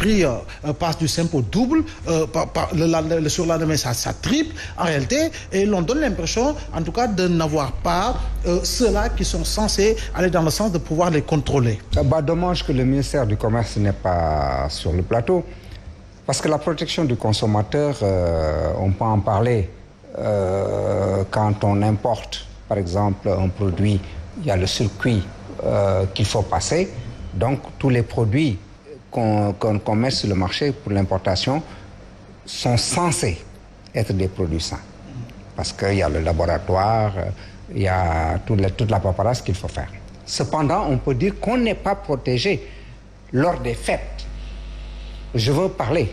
prix passe du simple au double, le surlendemain ça triple en réalité, et l'on donne l'impression en tout cas de n'avoir pas ceux-là qui sont censés aller dans le sens de pouvoir les contrôler. Dommage que le ministère du Commerce n'est pas sur le plateau, parce que la protection du consommateur, on peut en parler quand on importe par exemple un produit, il y a le circuit qu'il faut passer, donc tous les produits qu'on met sur le marché pour l'importation sont censés être des produits sains, parce qu'il y a le laboratoire, il y a toute la paperasse qu'il faut faire. Cependant, on peut dire qu'on n'est pas protégé lors des fêtes. Je veux parler,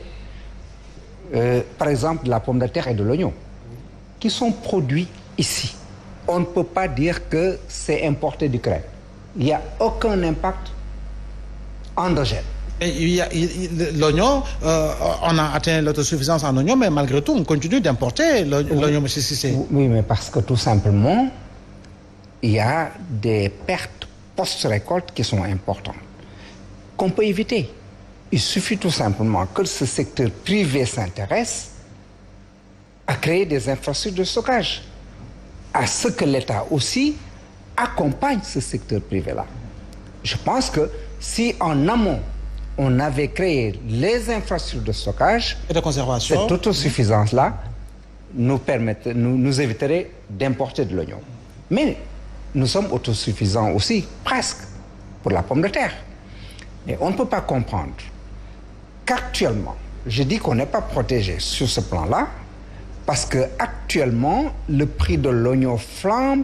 par exemple, de la pomme de terre et de l'oignon, qui sont produits ici. On ne peut pas dire que c'est importé d'Ukraine. Il n'y a aucun impact endogène. L'oignon, on a atteint l'autosuffisance en oignon, mais malgré tout, on continue d'importer l'oignon, M. Cissé. Oui, mais parce que tout simplement, il y a des pertes post-récolte qui sont importantes, qu'on peut éviter. Il suffit tout simplement que ce secteur privé s'intéresse à créer des infrastructures de stockage, à ce que l'État aussi accompagne ce secteur privé-là. Je pense que si en amont, on avait créé les infrastructures de stockage et de conservation, cette autosuffisance-là nous éviterait d'importer de l'oignon. Mais nous sommes autosuffisants aussi, presque, pour la pomme de terre. Mais on ne peut pas comprendre qu'actuellement, je dis qu'on n'est pas protégé sur ce plan-là, parce qu'actuellement, le prix de l'oignon flambe,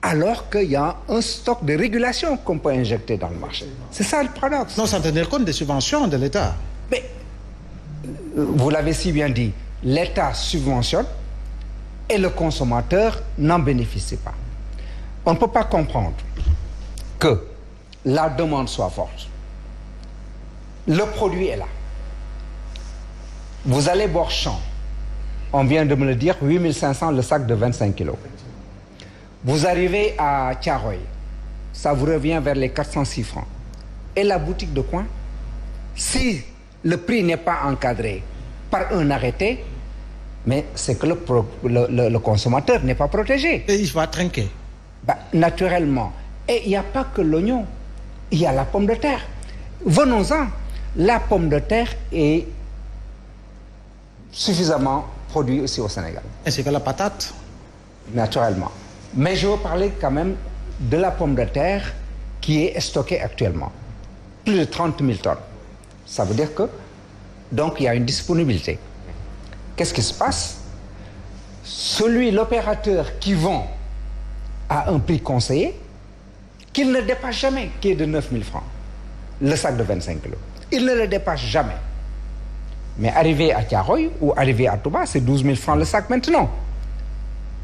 alors qu'il y a un stock de régulation qu'on peut injecter dans le marché. C'est ça le paradoxe. Non, sans tenir compte des subventions de l'État. Mais, vous l'avez si bien dit, l'État subventionne et le consommateur n'en bénéficie pas. On ne peut pas comprendre que la demande soit forte. Le produit est là. Vous allez boire champ. On vient de me le dire, 8500 le sac de 25 kilos. Vous arrivez à Thiaroye, ça vous revient vers les 406 francs. Et la boutique de coin, si le prix n'est pas encadré par un arrêté, mais c'est que le consommateur n'est pas protégé. Et il va trinquer. Naturellement. Et il n'y a pas que l'oignon, il y a la pomme de terre. Venons-en, la pomme de terre est suffisamment produite aussi au Sénégal. Ainsi que la patate. Naturellement. Mais je veux parler quand même de la pomme de terre qui est stockée actuellement. Plus de 30 000 tonnes. Ça veut dire que, donc, il y a une disponibilité. Qu'est-ce qui se passe? L'opérateur qui vend à un prix conseillé, qu'il ne dépasse jamais, qui est de 9 000 francs, le sac de 25 kilos. Il ne le dépasse jamais. Mais arrivé à Thiaroye ou arrivé à Touba, c'est 12 000 francs le sac maintenant.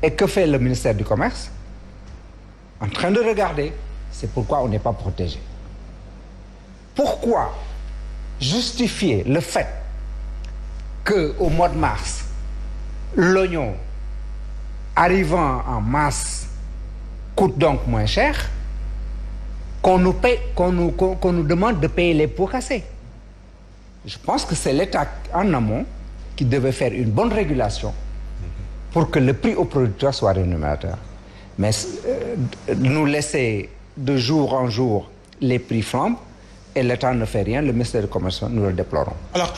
Et que fait le ministère du Commerce? En train de regarder. C'est pourquoi on n'est pas protégé. Pourquoi justifier le fait qu'au mois de mars, l'oignon arrivant en masse coûte donc moins cher, qu'on nous demande de payer les pots cassés? Je pense que c'est l'État en amont qui devait faire une bonne régulation pour que le prix au producteur soit rémunérateur. Mais nous laisser de jour en jour les prix flambent et l'État ne fait rien, le ministère du Commerce, nous le déplorons. Alors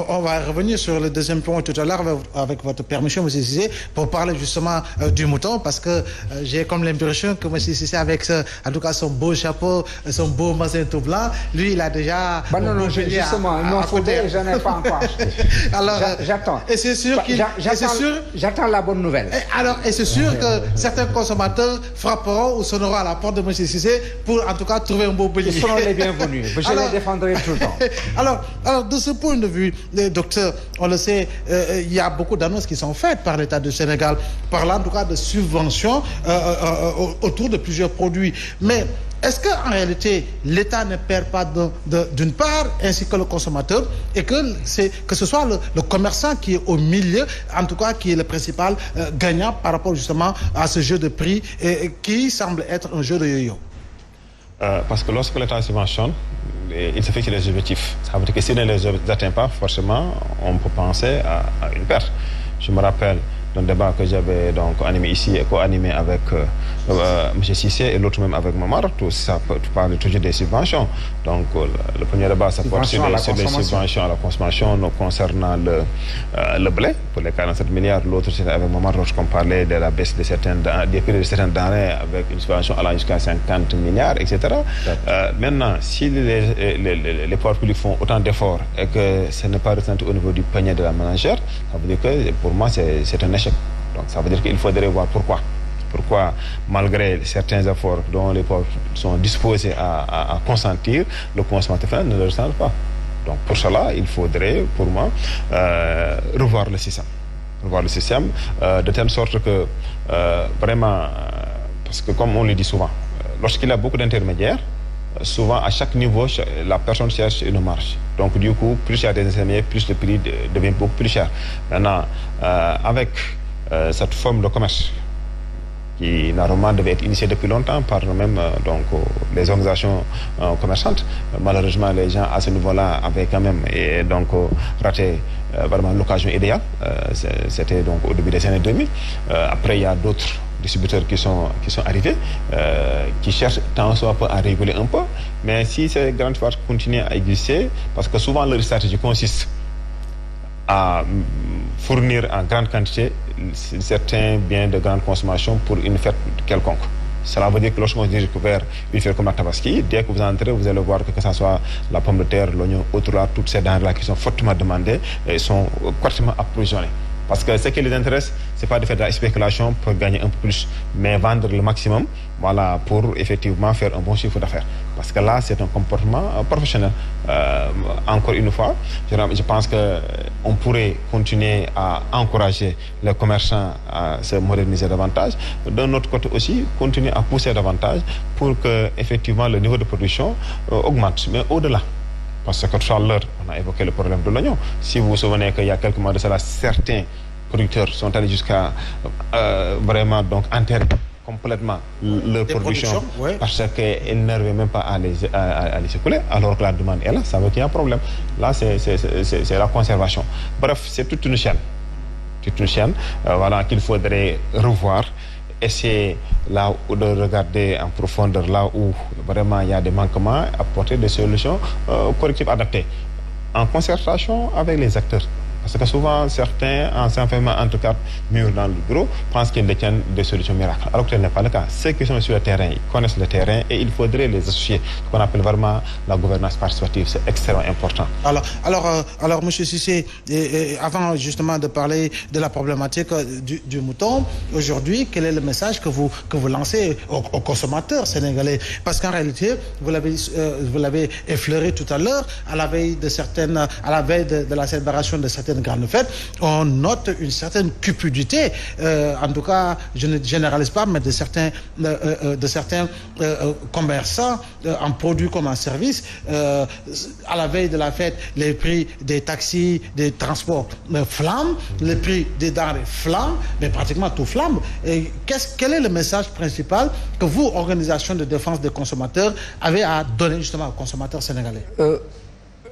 on va revenir sur le deuxième point tout à l'heure avec votre permission, M. Cissé, pour parler justement du mouton, parce que j'ai comme l'impression que M. Cissé, avec en tout cas son beau chapeau, son beau mazin tout blanc, lui il a déjà... non, justement, il m'en faudrait, je n'ai pas encore acheté. Alors, j'attends. Et c'est sûr qu'il... J'attends la bonne nouvelle. Et c'est sûr que certains consommateurs frapperont ou sonneront à la porte de M. Cissé pour en tout cas trouver un beau bélier. Ils seront les bienvenus. Je les défendrai tout le temps. Alors, de ce point de vue, docteur, on le sait, il y a beaucoup d'annonces qui sont faites par l'État du Sénégal, parlant en tout cas de subventions autour de plusieurs produits. Mais est-ce qu'en réalité, l'État ne perd pas d'une part, ainsi que le consommateur, et que ce soit le commerçant qui est au milieu, en tout cas qui est le principal gagnant par rapport justement à ce jeu de prix qui semble être un jeu de yo-yo? Parce que lorsque l'État subventionne, il se fixe les objectifs. Ça veut dire que s'il ne les atteint pas, forcément, on peut penser à une perte. Je me rappelle d'un débat que j'avais donc animé ici et co-animé avec M. Cissé et l'autre même avec Momar. Tout ça parle toujours des subventions. Donc le premier débat, ça porte sur les subventions à la consommation concernant le blé pour les 47 milliards. L'autre, c'était avec Momar lorsqu'on parlait de la baisse des prix de certaines denrées avec une subvention allant jusqu'à 50 milliards, etc. Maintenant, si les pouvoirs publics font autant d'efforts et que ce n'est pas ressenti au niveau du panier de la ménagère, ça veut dire que pour moi, c'est un échec. Donc ça veut dire qu'il faudrait voir pourquoi. Pourquoi, malgré certains efforts dont les pauvres sont disposés à consentir, le consommateur final ne le ressent pas. Donc pour cela, il faudrait, pour moi, revoir le système. Revoir le système de telle sorte que, vraiment, parce que comme on le dit souvent, lorsqu'il y a beaucoup d'intermédiaires, souvent à chaque niveau, la personne cherche une marge. Donc du coup, plus il y a des intermédiaires, plus le prix devient beaucoup plus cher. Maintenant, avec cette forme de commerce qui normalement devait être initiée depuis longtemps par même les organisations commerçantes, malheureusement les gens à ce niveau-là avaient quand même raté vraiment l'occasion idéale. C'était donc au début des années 2000. Après, il y a d'autres distributeurs qui sont arrivés, qui cherchent tant soit peu à réguler un peu. Mais si ces grandes forces continuent à exister, parce que souvent leur stratégie consiste à fournir en grande quantité certains biens de grande consommation pour une fête quelconque. Cela veut dire que lorsqu'on se dirige vers une fête comme la Tabaski, dès que vous entrez, vous allez voir que ce soit la pomme de terre, l'oignon, autres là, toutes ces denrées-là qui sont fortement demandées et sont correctement approvisionnées. Parce que ce qui les intéresse, ce n'est pas de faire de la spéculation pour gagner un peu plus, mais vendre le maximum, voilà, pour effectivement faire un bon chiffre d'affaires. Parce que là, c'est un comportement professionnel. Encore une fois, je pense qu'on pourrait continuer à encourager les commerçants à se moderniser davantage. D'un autre côté aussi, continuer à pousser davantage pour que effectivement le niveau de production augmente. Mais au-delà, parce que tout à l'heure, on a évoqué le problème de l'oignon. Si vous vous souvenez qu'il y a quelques mois de cela, certains producteurs sont allés jusqu'à vraiment enterrer complètement leur production parce qu'ils n'arrivaient même pas à les écouler, alors que la demande est là, ça veut dire qu'il y a un problème. Là, c'est la conservation. Bref, c'est toute une chaîne. Toute une chaîne qu'il faudrait revoir. Essayer là de regarder en profondeur là où vraiment il y a des manquements, apporter des solutions correctives adaptées en concertation avec les acteurs. Parce que souvent, certains, en s'enfermant entre quatre murs dans le bureau, pensent qu'ils détiennent des solutions miracles. Alors que ce n'est pas le cas. Ceux qui sont sur le terrain, ils connaissent le terrain et il faudrait les associer. Ce qu'on appelle vraiment la gouvernance participative. C'est extrêmement important. Alors, M. Cissé, avant justement de parler de la problématique du mouton, aujourd'hui, quel est le message que vous lancez aux consommateurs sénégalais? Parce qu'en réalité, vous l'avez effleuré tout à l'heure, à la veille de la célébration de certaines grandes fêtes, on note une certaine cupidité, en tout cas, je ne généralise pas, mais de certains commerçants en produits comme en services. À la veille de la fête, les prix des taxis, des transports flambent, les prix des denrées flambent, mais pratiquement tout flambe. Quel est le message principal que vous, organisation de défense des consommateurs, avez à donner justement aux consommateurs sénégalais?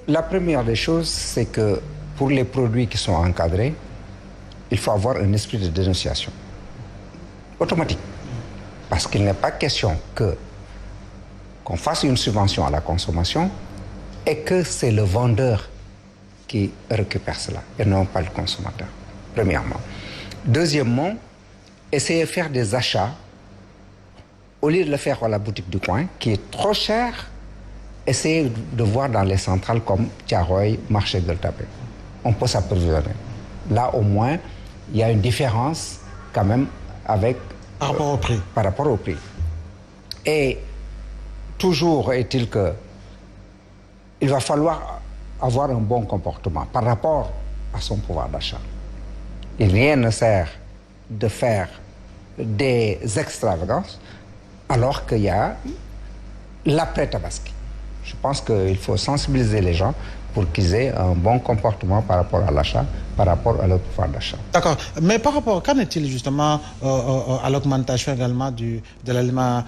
La première des choses, c'est que pour les produits qui sont encadrés, il faut avoir un esprit de dénonciation automatique. Parce qu'il n'est pas question qu'on fasse une subvention à la consommation et que c'est le vendeur qui récupère cela et non pas le consommateur, premièrement. Deuxièmement, essayer de faire des achats au lieu de le faire à la boutique du coin, qui est trop cher. Essayez de voir dans les centrales comme Thiaroye, Marché Gueule-Tapée. On peut s'approvisionner. Là, au moins, il y a une différence quand même par rapport au prix. Par rapport au prix. Et toujours est-il qu'il va falloir avoir un bon comportement par rapport à son pouvoir d'achat. Et rien ne sert de faire des extravagances alors qu'il y a l'après-Tabaski. Je pense qu'il faut sensibiliser les gens pour qu'ils aient un bon comportement par rapport à l'achat, par rapport à leur pouvoir d'achat. D'accord. Mais par rapport, qu'en est-il justement à l'augmentation également de l'aliment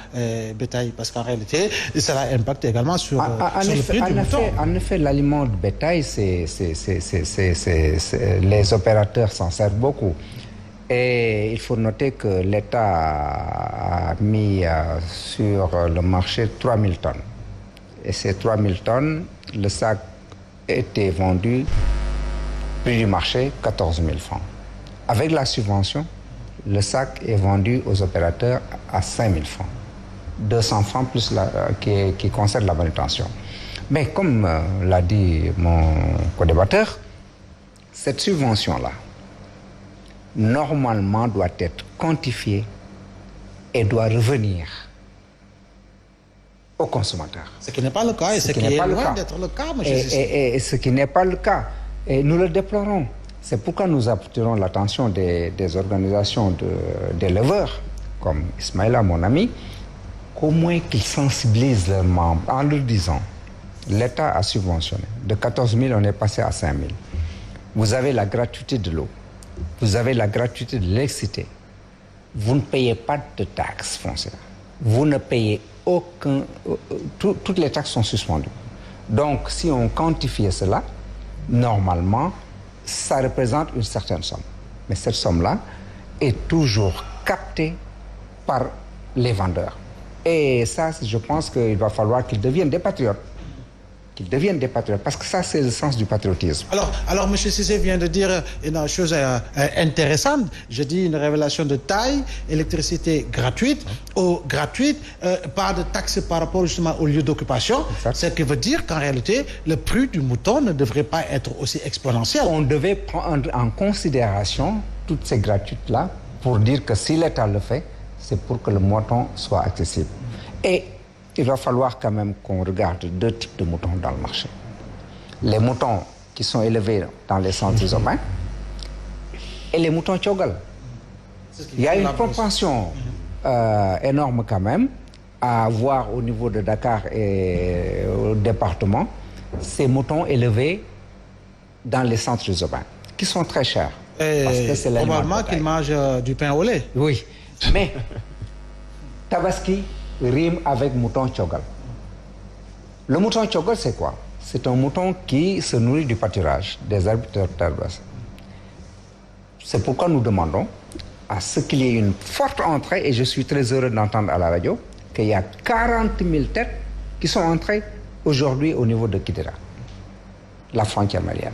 bétail? Parce qu'en réalité, cela impacte également sur le prix du mouton. En effet, l'aliment de bétail, les opérateurs s'en servent beaucoup. Et il faut noter que l'État a mis sur le marché 3000 tonnes. Et ces 3000 tonnes, le sac était vendu, prix du marché, 14 000 francs. Avec la subvention, le sac est vendu aux opérateurs à 5 000 francs. 200 francs plus qui concerne la manutention. Mais comme l'a dit mon co-débatteur, cette subvention-là, normalement, doit être quantifiée et doit revenir aux consommateurs. Ce qui n'est pas le cas et ce qui est loin d'être le cas, M. Cissé. Et ce qui n'est pas le cas. Et nous le déplorons. C'est pourquoi nous attirons l'attention des organisations d'éleveurs, comme Ismaïla, mon ami, qu'au moins qu'ils sensibilisent leurs membres en leur disant l'État a subventionné. De 14 000, on est passé à 5 000. Vous avez la gratuité de l'eau. Vous avez la gratuité de l'électricité. Vous ne payez pas de taxes foncières. Vous ne payez aucun... toutes les taxes sont suspendues. Donc, si on quantifiait cela, normalement, ça représente une certaine somme. Mais cette somme-là est toujours captée par les vendeurs. Et ça, je pense qu'il va falloir qu'ils deviennent des patriotes. Qu'ils deviennent des patriotes, parce que ça, c'est le sens du patriotisme. Alors M. Cissé vient de dire une chose intéressante. Je dis une révélation de taille, électricité gratuite, eau gratuite, pas de taxes par rapport justement au lieu d'occupation. Ce qui veut dire qu'en réalité, le prix du mouton ne devrait pas être aussi exponentiel. On devait prendre en considération toutes ces gratuites-là pour dire que si l'État le fait, c'est pour que le mouton soit accessible. Et il va falloir quand même qu'on regarde deux types de moutons dans le marché. Les moutons qui sont élevés dans les centres urbains et les moutons tchogal. Il y a une propension énorme quand même à voir au niveau de Dakar et au département ces moutons élevés dans les centres urbains qui sont très chers. Parce que c'est probablement qu'ils mangent du pain au lait. Oui, mais Tabaski rime avec mouton tchogal. Le mouton tchogal, c'est quoi? C'est un mouton qui se nourrit du pâturage, des herbes de terre basse. C'est pourquoi nous demandons à ce qu'il y ait une forte entrée, et je suis très heureux d'entendre à la radio qu'il y a 40 000 têtes qui sont entrées aujourd'hui au niveau de Kidira, la frontière malienne.